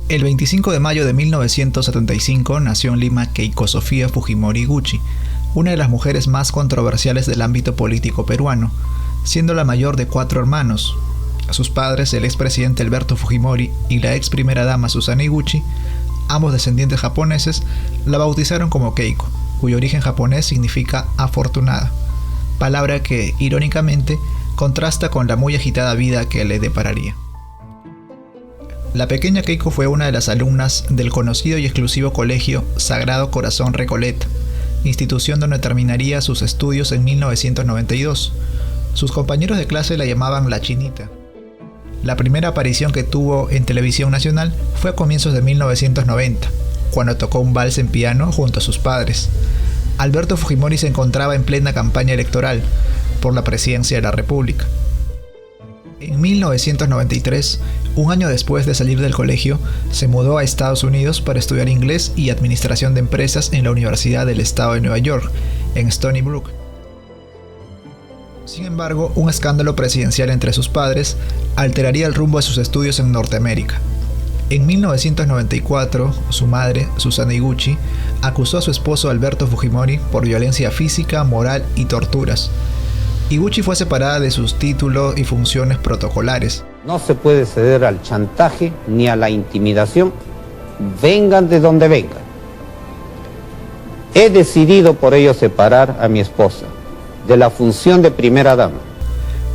El 25 de mayo de 1975 nació en Lima Keiko Sofía Fujimori Iguchi, una de las mujeres más controversiales del ámbito político peruano, siendo la mayor de 4 hermanos. Sus padres, el expresidente Alberto Fujimori y la ex primera dama Susana Iguchi, ambos descendientes japoneses, la bautizaron como Keiko, cuyo origen japonés significa afortunada, palabra que, irónicamente, contrasta con la muy agitada vida que le depararía. La pequeña Keiko fue una de las alumnas del conocido y exclusivo colegio Sagrado Corazón Recoleta, institución donde terminaría sus estudios en 1992. Sus compañeros de clase la llamaban la Chinita. La primera aparición que tuvo en televisión nacional fue a comienzos de 1990, cuando tocó un vals en piano junto a sus padres. Alberto Fujimori se encontraba en plena campaña electoral por la presidencia de la República. En 1993, un año después de salir del colegio, se mudó a Estados Unidos para estudiar inglés y administración de empresas en la Universidad del Estado de Nueva York, en Stony Brook. Sin embargo, un escándalo presidencial entre sus padres alteraría el rumbo de sus estudios en Norteamérica. En 1994, su madre, Susana Iguchi, acusó a su esposo Alberto Fujimori por violencia física, moral y torturas. Iguchi fue separada de sus títulos y funciones protocolares. No se puede ceder al chantaje ni a la intimidación, vengan de donde vengan. He decidido por ello separar a mi esposa de la función de primera dama.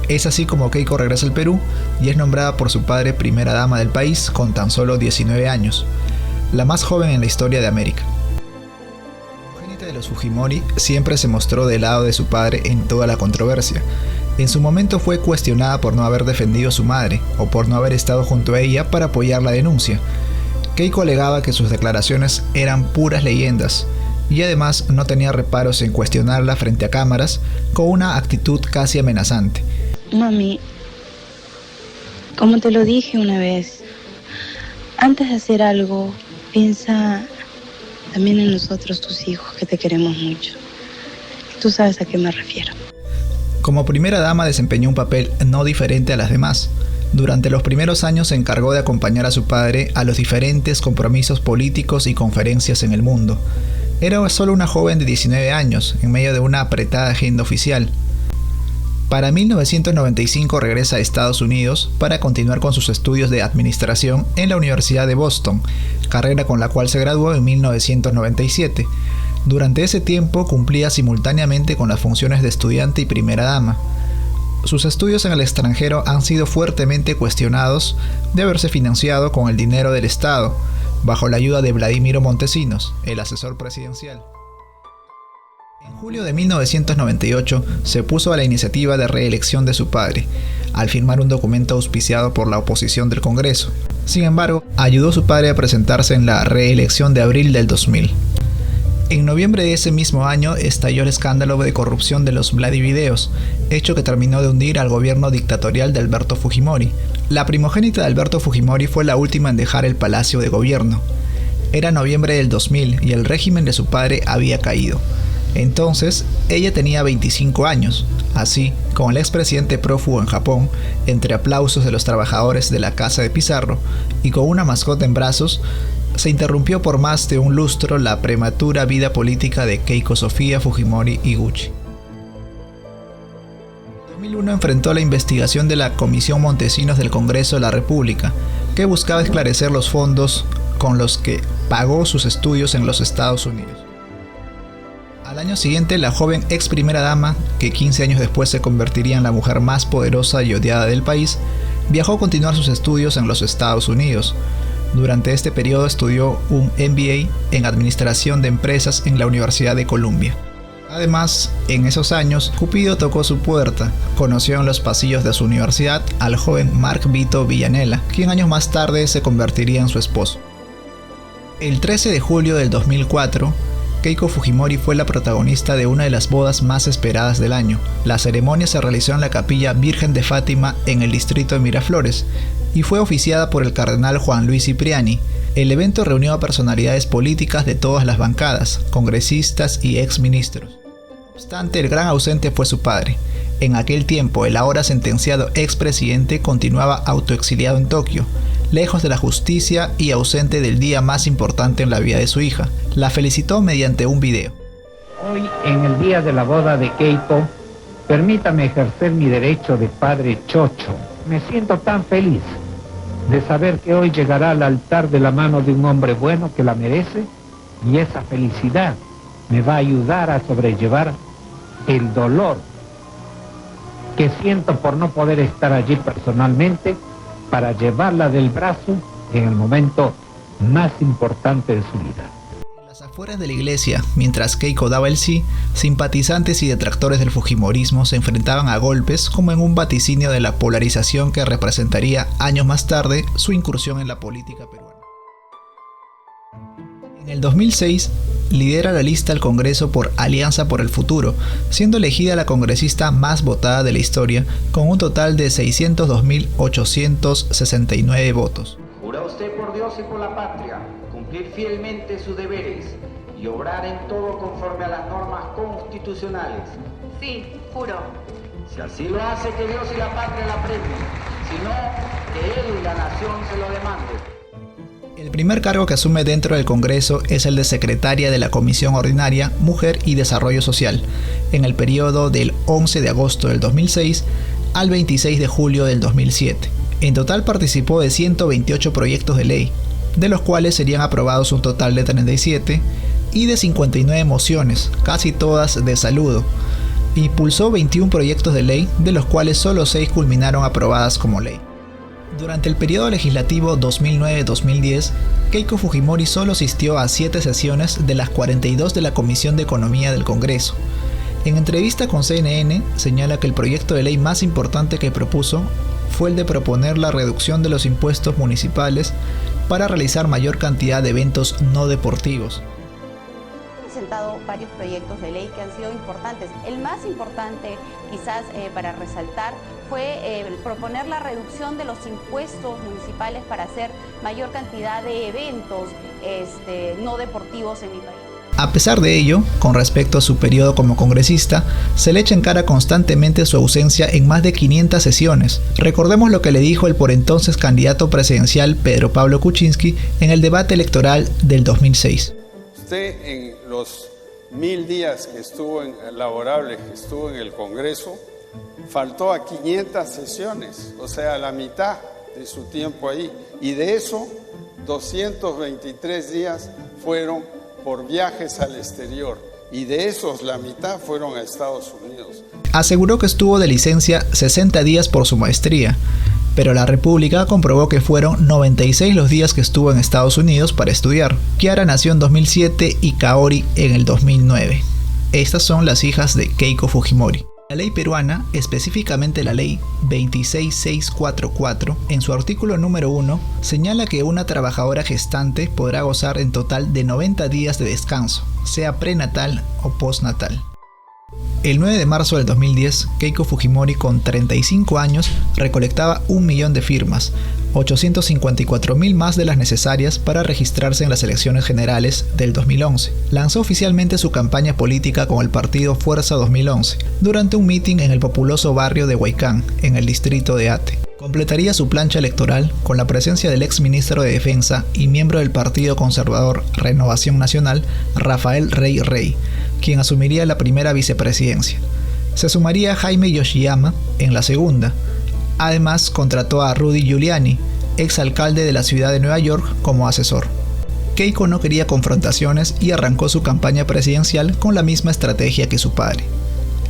Es así como Keiko regresa al Perú y es nombrada por su padre primera dama del país con tan solo 19 años, la más joven en la historia de América. La progenitora de los Fujimori siempre se mostró del lado de su padre en toda la controversia. En su momento fue cuestionada por no haber defendido a su madre o por no haber estado junto a ella para apoyar la denuncia. Keiko alegaba que sus declaraciones eran puras leyendas y además no tenía reparos en cuestionarla frente a cámaras con una actitud casi amenazante. Mami, como te lo dije una vez, antes de hacer algo, piensa también en nosotros, tus hijos, que te queremos mucho. Tú sabes a qué me refiero. Como primera dama desempeñó un papel no diferente a las demás. Durante los primeros años se encargó de acompañar a su padre a los diferentes compromisos políticos y conferencias en el mundo. Era solo una joven de 19 años, en medio de una apretada agenda oficial. Para 1995 regresa a Estados Unidos para continuar con sus estudios de administración en la Universidad de Boston, carrera con la cual se graduó en 1997. Durante ese tiempo cumplía simultáneamente con las funciones de estudiante y primera dama. Sus estudios en el extranjero han sido fuertemente cuestionados de haberse financiado con el dinero del Estado, bajo la ayuda de Vladimiro Montesinos, el asesor presidencial. En julio de 1998 se opuso a la iniciativa de reelección de su padre, al firmar un documento auspiciado por la oposición del Congreso. Sin embargo, ayudó a su padre a presentarse en la reelección de abril del 2000. En noviembre de ese mismo año estalló el escándalo de corrupción de los Vladivideos, hecho que terminó de hundir al gobierno dictatorial de Alberto Fujimori. La primogénita de Alberto Fujimori fue la última en dejar el palacio de gobierno. Era noviembre del 2000 y el régimen de su padre había caído. Entonces, ella tenía 25 años. Así, con el expresidente prófugo en Japón, entre aplausos de los trabajadores de la casa de Pizarro y con una mascota en brazos, se interrumpió por más de un lustro la prematura vida política de Keiko Sofía Fujimori Iguchi. En 2001 enfrentó la investigación de la Comisión Montesinos del Congreso de la República, que buscaba esclarecer los fondos con los que pagó sus estudios en los Estados Unidos. Al año siguiente, la joven ex primera dama, que 15 años después se convertiría en la mujer más poderosa y odiada del país, viajó a continuar sus estudios en los Estados Unidos. Durante este periodo estudió un MBA en Administración de Empresas en la Universidad de Columbia. Además, en esos años, Cupido tocó su puerta. Conoció en los pasillos de su universidad al joven Mark Vito Villanella, quien años más tarde se convertiría en su esposo. El 13 de julio del 2004, Keiko Fujimori fue la protagonista de una de las bodas más esperadas del año. La ceremonia se realizó en la Capilla Virgen de Fátima en el distrito de Miraflores y fue oficiada por el cardenal Juan Luis Cipriani. El evento reunió a personalidades políticas de todas las bancadas, congresistas y exministros. No obstante, el gran ausente fue su padre. En aquel tiempo, el ahora sentenciado expresidente continuaba autoexiliado en Tokio, lejos de la justicia y ausente del día más importante en la vida de su hija. La felicitó mediante un video. Hoy, en el día de la boda de Keiko, permítame ejercer mi derecho de padre chocho. Me siento tan feliz de saber que hoy llegará al altar de la mano de un hombre bueno que la merece, y esa felicidad me va a ayudar a sobrellevar el dolor que siento por no poder estar allí personalmente para llevarla del brazo en el momento más importante de su vida. En las afueras de la iglesia, mientras Keiko daba el sí, simpatizantes y detractores del fujimorismo se enfrentaban a golpes como en un vaticinio de la polarización que representaría años más tarde su incursión en la política peruana. En el 2006, lidera la lista al Congreso por Alianza por el Futuro, siendo elegida la congresista más votada de la historia, con un total de 602.869 votos. ¿Jura usted por Dios y por la patria cumplir fielmente sus deberes y obrar en todo conforme a las normas constitucionales? Sí, juro. Si así lo hace, que Dios y la patria la premien, si no, que él y la nación se lo demanden. El primer cargo que asume dentro del Congreso es el de secretaria de la Comisión Ordinaria Mujer y Desarrollo Social, en el periodo del 11 de agosto del 2006 al 26 de julio del 2007. En total participó de 128 proyectos de ley, de los cuales serían aprobados un total de 37, y de 59 mociones, casi todas de saludo. Impulsó 21 proyectos de ley, de los cuales solo 6 culminaron aprobadas como ley. Durante el periodo legislativo 2009-2010, Keiko Fujimori solo asistió a 7 sesiones de las 42 de la Comisión de Economía del Congreso. En entrevista con CNN, señala que el proyecto de ley más importante que propuso fue el de proponer la reducción de los impuestos municipales para realizar mayor cantidad de eventos no deportivos. Presentado varios proyectos de ley que han sido importantes. El más importante, quizás para resaltar, fue proponer la reducción de los impuestos municipales para hacer mayor cantidad de eventos no deportivos en mi país. A pesar de ello, con respecto a su periodo como congresista, se le echa en cara constantemente su ausencia en más de 500 sesiones. Recordemos lo que le dijo el por entonces candidato presidencial Pedro Pablo Kuczynski en el debate electoral del 2006. Usted en los 1000 días que estuvo laborables que estuvo en el Congreso, faltó a 500 sesiones, o sea, la mitad de su tiempo ahí. Y de eso, 223 días fueron por viajes al exterior. Y de esos, la mitad fueron a Estados Unidos. Aseguró que estuvo de licencia 60 días por su maestría, pero la República comprobó que fueron 96 los días que estuvo en Estados Unidos para estudiar. Kiara nació en 2007 y Kaori en el 2009. Estas son las hijas de Keiko Fujimori. La ley peruana, específicamente la ley 26644, en su artículo número 1, señala que una trabajadora gestante podrá gozar en total de 90 días de descanso, sea prenatal o postnatal. El 9 de marzo del 2010, Keiko Fujimori, con 35 años, recolectaba 1 millón de firmas, 854.000 más de las necesarias para registrarse en las elecciones generales del 2011. Lanzó oficialmente su campaña política con el partido Fuerza 2011, durante un mitin en el populoso barrio de Huaycán, en el distrito de Ate. Completaría su plancha electoral con la presencia del ex ministro de Defensa y miembro del Partido Conservador Renovación Nacional, Rafael Rey Rey, quien asumiría la primera vicepresidencia. Se sumaría Jaime Yoshiyama en la segunda. Además, contrató a Rudy Giuliani, ex alcalde de la ciudad de Nueva York, como asesor. Keiko no quería confrontaciones y arrancó su campaña presidencial con la misma estrategia que su padre.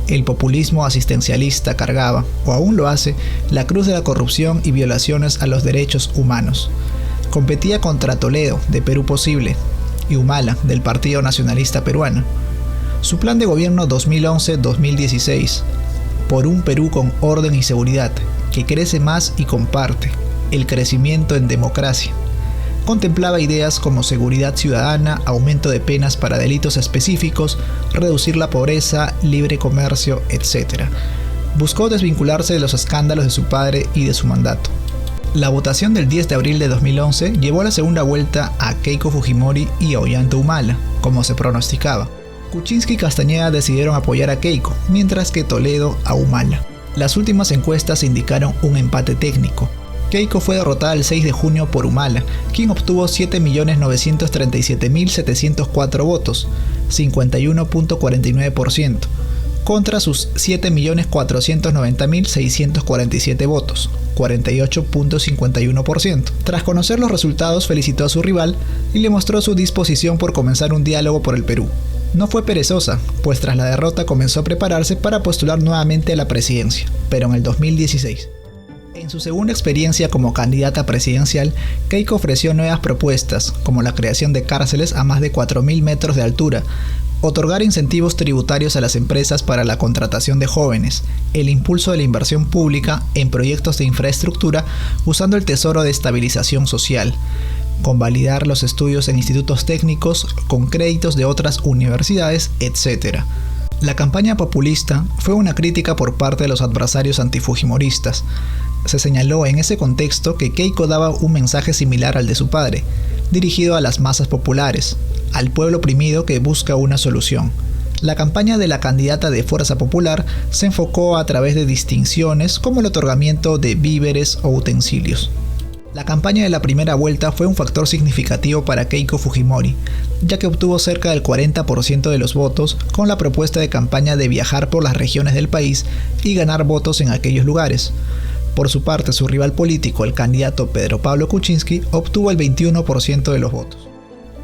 El populismo asistencialista cargaba, o aún lo hace, la cruz de la corrupción y violaciones a los derechos humanos. Competía contra Toledo, de Perú Posible, y Humala, del Partido Nacionalista Peruano. Su plan de gobierno 2011-2016, por un Perú con orden y seguridad, que crece más y comparte, el crecimiento en democracia. Contemplaba ideas como seguridad ciudadana, aumento de penas para delitos específicos, reducir la pobreza, libre comercio, etc. Buscó desvincularse de los escándalos de su padre y de su mandato. La votación del 10 de abril de 2011 llevó a la segunda vuelta a Keiko Fujimori y a Ollanta Humala, como se pronosticaba. Kuczynski y Castañeda decidieron apoyar a Keiko, mientras que Toledo a Humala. Las últimas encuestas indicaron un empate técnico. Keiko fue derrotada el 6 de junio por Humala, quien obtuvo 7.937.704 votos, 51.49%, contra sus 7.490.647 votos, 48.51%. Tras conocer los resultados, felicitó a su rival y le mostró su disposición por comenzar un diálogo por el Perú. No fue perezosa, pues tras la derrota comenzó a prepararse para postular nuevamente a la presidencia, pero en el 2016. En su segunda experiencia como candidata presidencial, Keiko ofreció nuevas propuestas, como la creación de cárceles a más de 4.000 metros de altura, otorgar incentivos tributarios a las empresas para la contratación de jóvenes, el impulso de la inversión pública en proyectos de infraestructura usando el Tesoro de Estabilización Social, convalidar los estudios en institutos técnicos con créditos de otras universidades, etc. La campaña populista fue una crítica por parte de los adversarios antifujimoristas. Se señaló en ese contexto que Keiko daba un mensaje similar al de su padre, dirigido a las masas populares, al pueblo oprimido que busca una solución. La campaña de la candidata de Fuerza Popular se enfocó a través de distinciones como el otorgamiento de víveres o utensilios. La campaña de la primera vuelta fue un factor significativo para Keiko Fujimori, ya que obtuvo cerca del 40% de los votos con la propuesta de campaña de viajar por las regiones del país y ganar votos en aquellos lugares. Por su parte, su rival político, el candidato Pedro Pablo Kuczynski, obtuvo el 21% de los votos.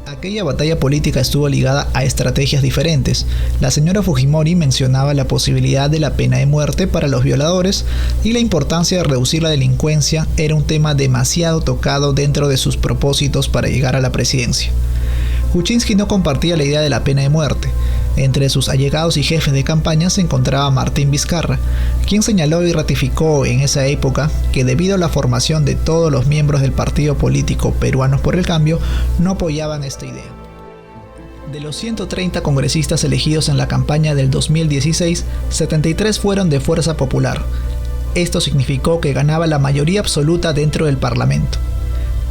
Aquella batalla política estuvo ligada a estrategias diferentes. La señora Fujimori mencionaba la posibilidad de la pena de muerte para los violadores y la importancia de reducir la delincuencia era un tema demasiado tocado dentro de sus propósitos para llegar a la presidencia. Kuczynski no compartía la idea de la pena de muerte. Entre sus allegados y jefes de campaña se encontraba Martín Vizcarra, quien señaló y ratificó en esa época que debido a la formación de todos los miembros del partido político Peruanos por el Cambio, no apoyaban esta idea. De los 130 congresistas elegidos en la campaña del 2016, 73 fueron de Fuerza Popular. Esto significó que ganaba la mayoría absoluta dentro del Parlamento.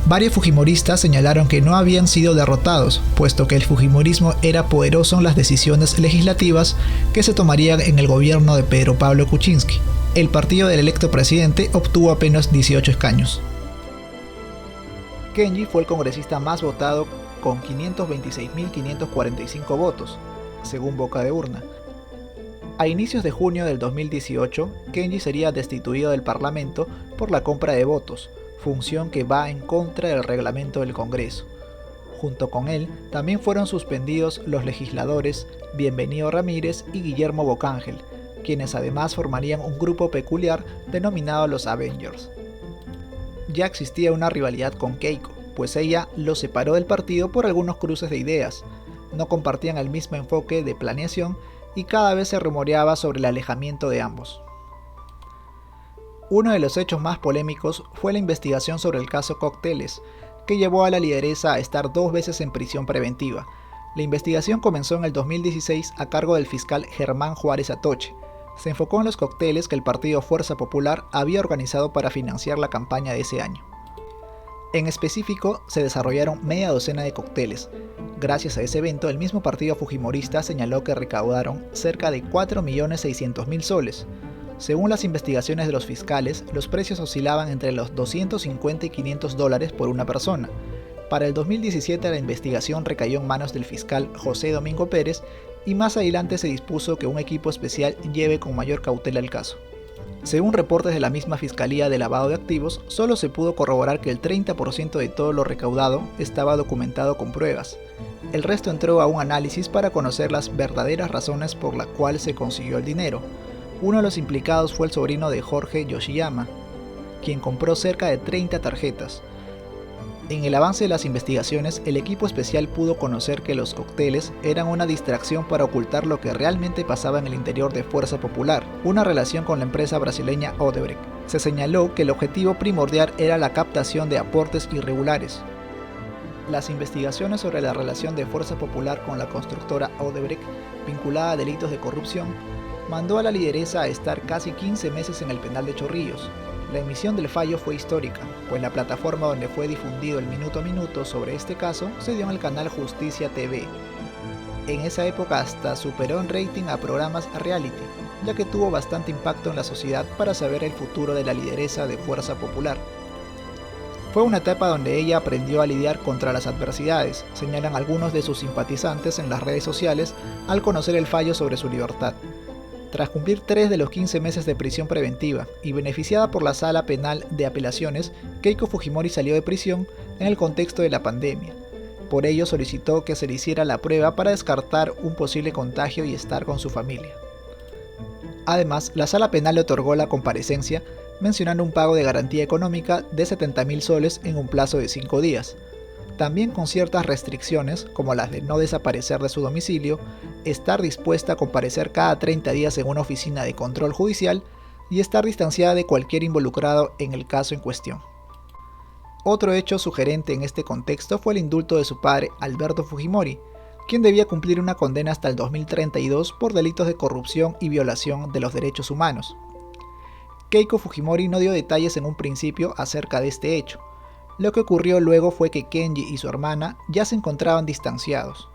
Varios fujimoristas señalaron que no habían sido derrotados, puesto que el fujimorismo era poderoso en las decisiones legislativas que se tomarían en el gobierno de Pedro Pablo Kuczynski. El partido del electo presidente obtuvo apenas 18 escaños. Kenji fue el congresista más votado con 526.545 votos, según Boca de Urna. A inicios de junio del 2018, Kenji sería destituido del Parlamento por la compra de votos, función que va en contra del reglamento del Congreso. Junto con él, también fueron suspendidos los legisladores Bienvenido Ramírez y Guillermo Bocángel, quienes además formarían un grupo peculiar denominado los Avengers. Ya existía una rivalidad con Keiko, pues ella lo separó del partido por algunos cruces de ideas, no compartían el mismo enfoque de planeación y cada vez se rumoreaba sobre el alejamiento de ambos. Uno de los hechos más polémicos fue la investigación sobre el caso Cócteles, que llevó a la lideresa a estar 2 veces en prisión preventiva. La investigación comenzó en el 2016 a cargo del fiscal Germán Juárez Atoche. Se enfocó en los cócteles que el partido Fuerza Popular había organizado para financiar la campaña de ese año. En específico, se desarrollaron media docena de cócteles. Gracias a ese evento, el mismo partido fujimorista señaló que recaudaron cerca de 4.600.000 soles. Según las investigaciones de los fiscales, los precios oscilaban entre los $250 y $500 por una persona. Para el 2017 la investigación recayó en manos del fiscal José Domingo Pérez y más adelante se dispuso que un equipo especial lleve con mayor cautela el caso. Según reportes de la misma Fiscalía de Lavado de Activos, solo se pudo corroborar que el 30% de todo lo recaudado estaba documentado con pruebas. El resto entró a un análisis para conocer las verdaderas razones por las cuales se consiguió el dinero. Uno de los implicados fue el sobrino de Jorge Yoshiyama, quien compró cerca de 30 tarjetas. En el avance de las investigaciones, el equipo especial pudo conocer que los cócteles eran una distracción para ocultar lo que realmente pasaba en el interior de Fuerza Popular, una relación con la empresa brasileña Odebrecht. Se señaló que el objetivo primordial era la captación de aportes irregulares. Las investigaciones sobre la relación de Fuerza Popular con la constructora Odebrecht, vinculada a delitos de corrupción, mandó a la lideresa a estar casi 15 meses en el penal de Chorrillos. La emisión del fallo fue histórica, pues la plataforma donde fue difundido el minuto a minuto sobre este caso se dio en el canal Justicia TV. En esa época hasta superó en rating a programas reality, ya que tuvo bastante impacto en la sociedad para saber el futuro de la lideresa de Fuerza Popular. Fue una etapa donde ella aprendió a lidiar contra las adversidades, señalan algunos de sus simpatizantes en las redes sociales al conocer el fallo sobre su libertad. Tras cumplir 3 de los 15 meses de prisión preventiva y beneficiada por la Sala Penal de Apelaciones, Keiko Fujimori salió de prisión en el contexto de la pandemia. Por ello solicitó que se le hiciera la prueba para descartar un posible contagio y estar con su familia. Además, la Sala Penal le otorgó la comparecencia, mencionando un pago de garantía económica de 70.000 soles en un plazo de 5 días. También con ciertas restricciones, como las de no desaparecer de su domicilio, estar dispuesta a comparecer cada 30 días en una oficina de control judicial y estar distanciada de cualquier involucrado en el caso en cuestión. Otro hecho sugerente en este contexto fue el indulto de su padre, Alberto Fujimori, quien debía cumplir una condena hasta el 2032 por delitos de corrupción y violación de los derechos humanos. Keiko Fujimori no dio detalles en un principio acerca de este hecho. Lo que ocurrió luego fue que Kenji y su hermana ya se encontraban distanciados.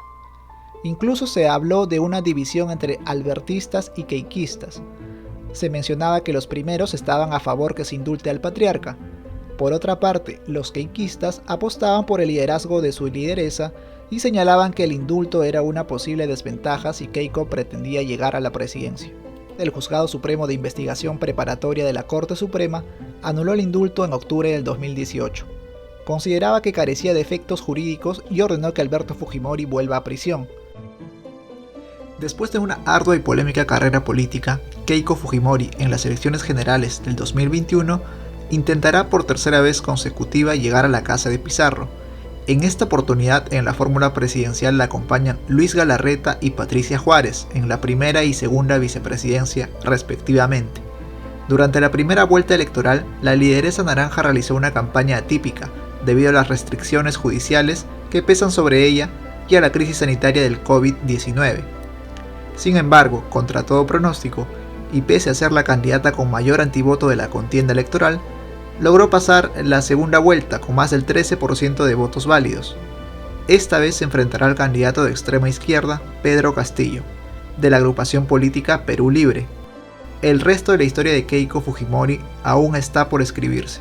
Incluso se habló de una división entre albertistas y keikistas. Se mencionaba que los primeros estaban a favor que se indulte al patriarca. Por otra parte, los keikistas apostaban por el liderazgo de su lideresa y señalaban que el indulto era una posible desventaja si Keiko pretendía llegar a la presidencia. El Juzgado Supremo de Investigación Preparatoria de la Corte Suprema anuló el indulto en octubre del 2018. Consideraba que carecía de efectos jurídicos y ordenó que Alberto Fujimori vuelva a prisión. Después de una ardua y polémica carrera política, Keiko Fujimori en las elecciones generales del 2021 intentará por tercera vez consecutiva llegar a la casa de Pizarro. En esta oportunidad en la fórmula presidencial la acompañan Luis Galarreta y Patricia Juárez en la primera y segunda vicepresidencia respectivamente. Durante la primera vuelta electoral, la lideresa naranja realizó una campaña atípica debido a las restricciones judiciales que pesan sobre ella y a la crisis sanitaria del COVID-19. Sin embargo, contra todo pronóstico, y pese a ser la candidata con mayor antivoto de la contienda electoral, logró pasar la segunda vuelta con más del 13% de votos válidos. Esta vez se enfrentará al candidato de extrema izquierda, Pedro Castillo, de la agrupación política Perú Libre. El resto de la historia de Keiko Fujimori aún está por escribirse.